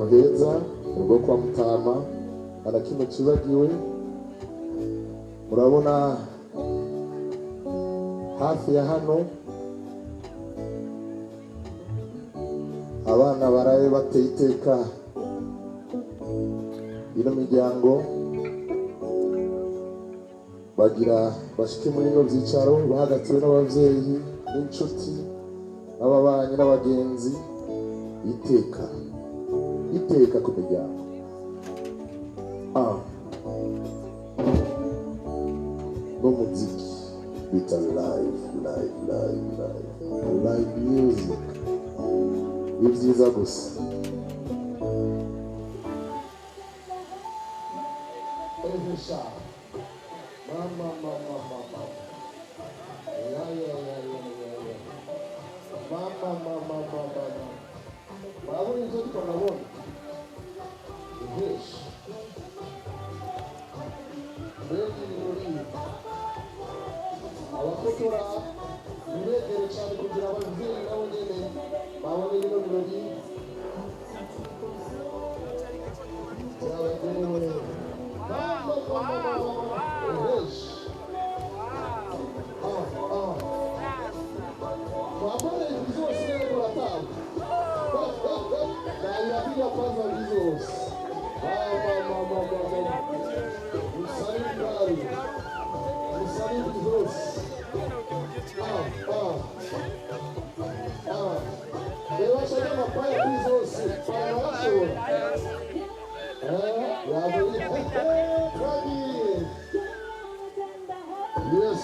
ahantu heza rwo kwa Mutama arakimwe kibagiwe. Murabona hafi ya hano abana baraye bateye iteka ino miryango bagira bashike muri no byicaro bahagatiwe n'abavyeyi n'inshuti n'ababanyi n'abagenzi. Iteka ku miryango. No muziki bita live music ibyiza gusa. Evisha mama Babone icyo tukanabona English mbega ibirori abafotora biregere cyane kugira ababyeyi nabo nyine babone bino birori byabagenewe. English babone bizose kuratamu Nairapiga kwanza bizos. Musali bizos. Dewa shaka mapaya bizos. Panawasho. Yes.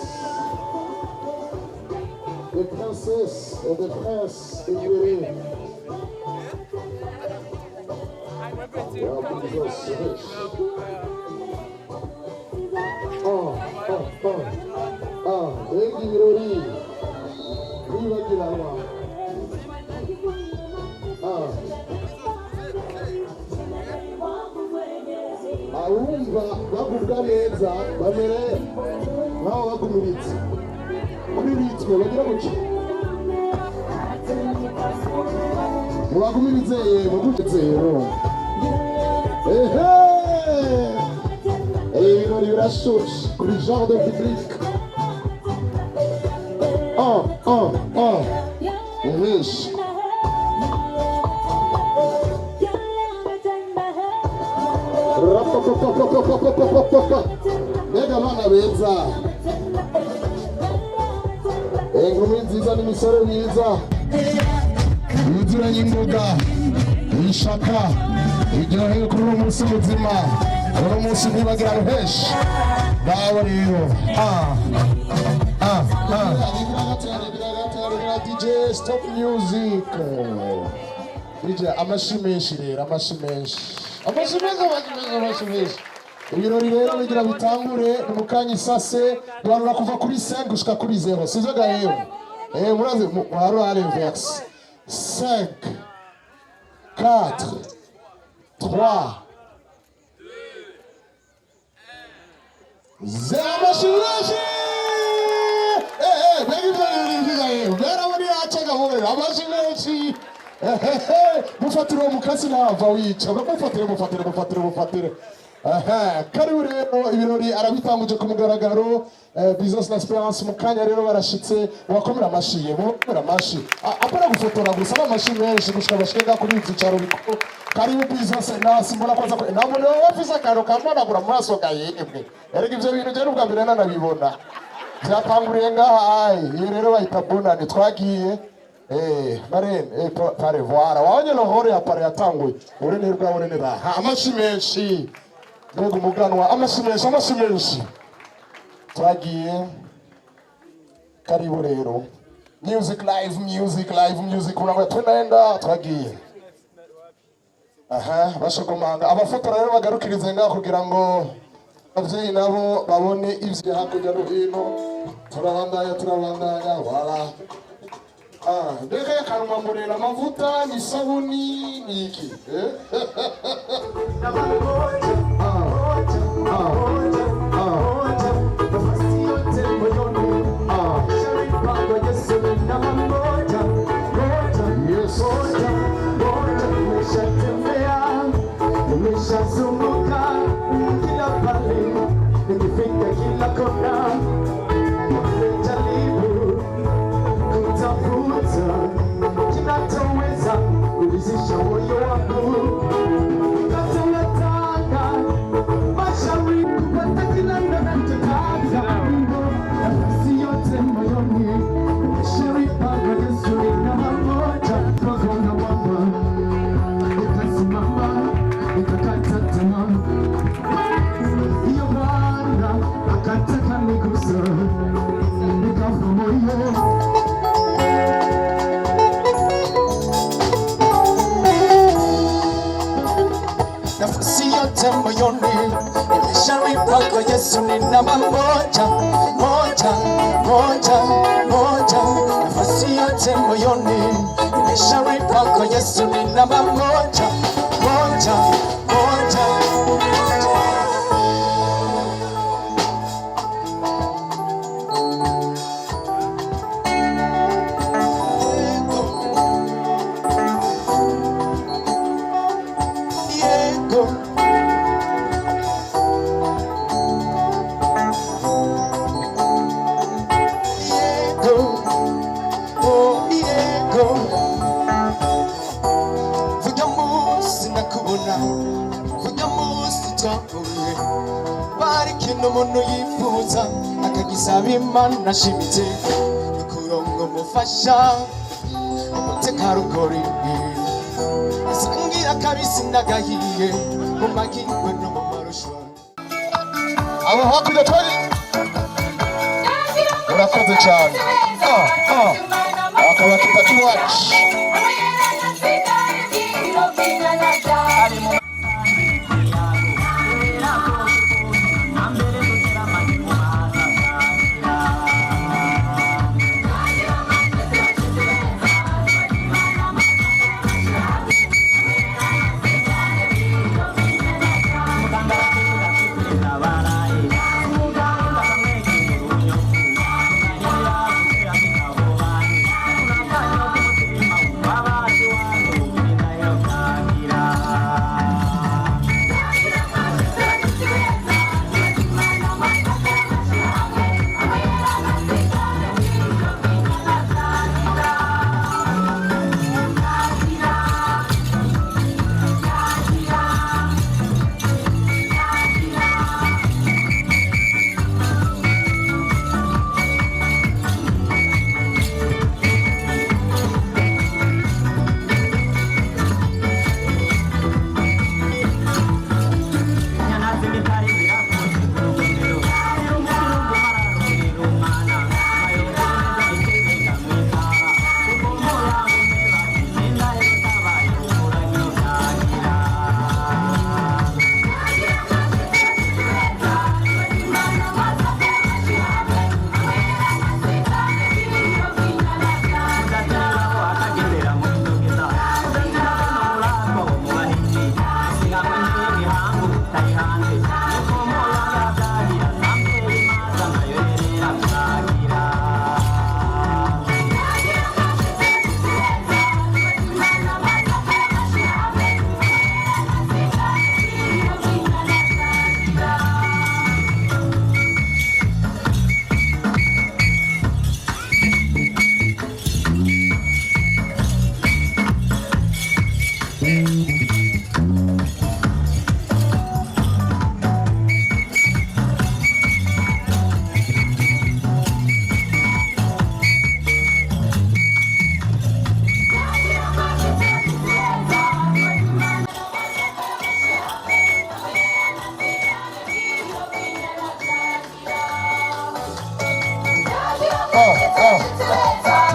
The princess and the prince is with Birori bibagiranwa abumva bagubwa neza bamere nkaho bagumiritse kuri bitwe bagira guca mubagumiritse mugutezero ibirori birashushe kuri genre de public. English mbega abana beza, inkumi nziza n'imisore myiza yuzuranye imbuga ishaka iryoheye kuri uno munsi muzima. Uno munsi ntibagira ruheshi ngaho rero DJ stop music. DJ amashimeshi rero amashimeshi ibirori rero bigira bitangure mu kanya isase duhanura kuva kuri 5 gushika kuri 0 sizo gahewe muraze waro ari verse 5 4 3 Zamashimeshi amashimeshi mufatire umukasi nava wica mufatire karibu rero ibirori arabitanguje ku mugaragaro. Business na Esperance mu kanya rero barashitse wakomera amashiye apara gufotora gusa n'amashi menshi gushika bashika kuri ibyicaro biko. Karibu Business na simbona kwaza ko ntabwo niwe wafise akaro kamonagura muraso gayemwe erega ivyo bintu je n'ubwa mbere nanabibona byatanguriye ngaha iyo rero bahita bonane twagiye marene pare voir wabonye lohore apare yatanguye urene rwa urene ba amashi menshi mbega umuganwa amashi menshi twagiye. Karibu rero music live unamwe tunaenda twagiye bashokomanga abafotora rero bagarukirize ngaho kugira ngo abavyeyi nabo babone ivyo hakurya no hino. Turabandanya wala ndeka yakanwa murera amavuta n'isabuni niki yes kwako Yesu ni namba moja, moja, moja, moja. Nafasi yote moyoni nimeshauri kwako Yesu ni namba moja, moja, moja. Umuntu yifuza akagisaba Imana shimitse kurongo mufasha umutekarugori isangira kabisi nagahiye mu magirwe no mu marusho abo hakurya twari urakoze cyane akaba kitatu wacu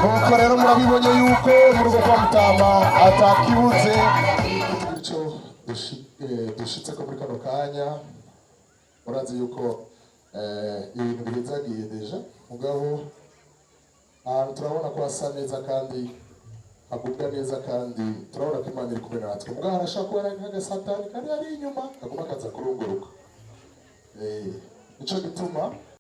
nuko rero murabibonye yuko mu rugo kwa Mutama atakibuze icyo dushitse ko muri kano kanya murazi yuko ibintu bihezagiye deja mugabo turabona ko asa neza kandi agubwa neza kandi turabona ko Imana iri kumwe natwe mugabo arashaka kuba nk'agasatani kari ari inyuma kaguma kaza kurunguruka nico gituma